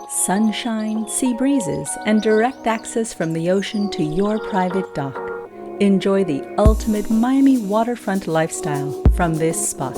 Sunshine, sea breezes, and direct access from the ocean to your private dock. Enjoy the ultimate Miami waterfront lifestyle from this spot.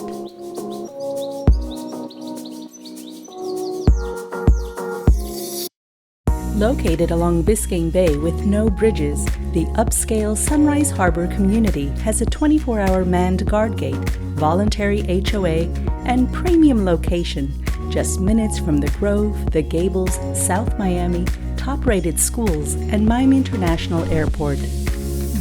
Located along Biscayne Bay with no bridges, the upscale Sunrise Harbour community has a 24-hour manned guard gate, voluntary HOA, and premium location, just minutes from the Grove, the Gables, South Miami, top-rated schools, and Miami International Airport.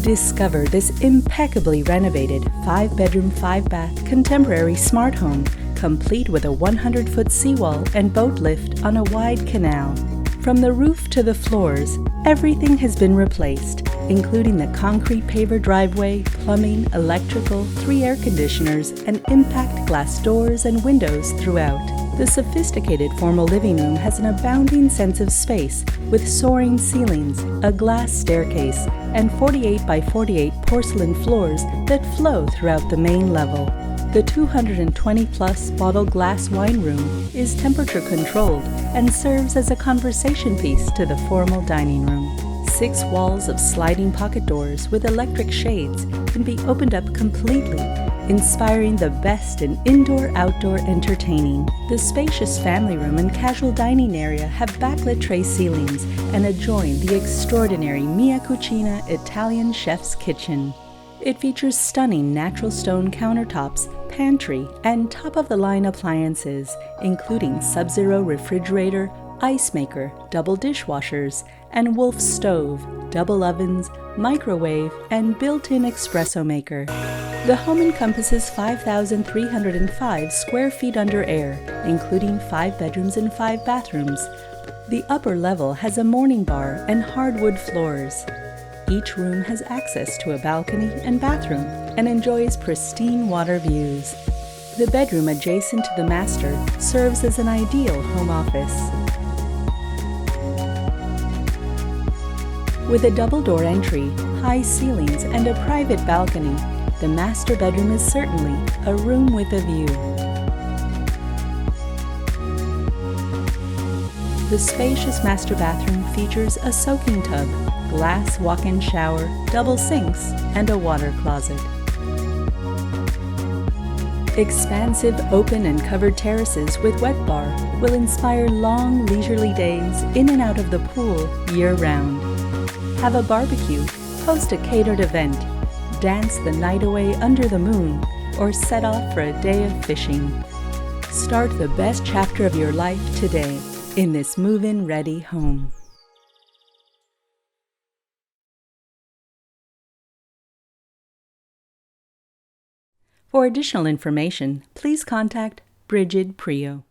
Discover this impeccably renovated 5-bedroom, 5-bath contemporary smart home, complete with a 100-foot seawall and boat lift on a wide canal. From the roof to the floors, everything has been replaced, including the concrete paver driveway, plumbing, electrical, 3 air conditioners, and impact glass doors and windows throughout. The sophisticated formal living room has an abounding sense of space with soaring ceilings, a glass staircase, and 48 by 48 porcelain floors that flow throughout the main level. The 220-plus bottle glass wine room is temperature controlled and serves as a conversation piece to the formal dining room. 6 walls of sliding pocket doors with electric shades can be opened up completely, inspiring the best in indoor-outdoor entertaining. The spacious family room and casual dining area have backlit tray ceilings and adjoin the extraordinary Mia Cucina Italian chef's kitchen. It features stunning natural stone countertops, pantry, and top-of-the-line appliances, including Sub-Zero refrigerator, ice maker, double dishwashers, and Wolf stove, double ovens, microwave, and built-in espresso maker. The home encompasses 5,305 square feet under air, including 5 bedrooms and 5 bathrooms. The upper level has a morning bar and hardwood floors. Each room has access to a balcony and bathroom and enjoys pristine water views. The bedroom adjacent to the master serves as an ideal home office. With a double-door entry, high ceilings, and a private balcony, the master bedroom is certainly a room with a view. The spacious master bathroom features a soaking tub, glass walk-in shower, double sinks, and a water closet. Expansive open and covered terraces with wet bar will inspire long, leisurely days in and out of the pool year-round. Have a barbecue, host a catered event, dance the night away under the moon, or set off for a day of fishing. Start the best chapter of your life today in this move-in ready home. For additional information, please contact Brigid Prio.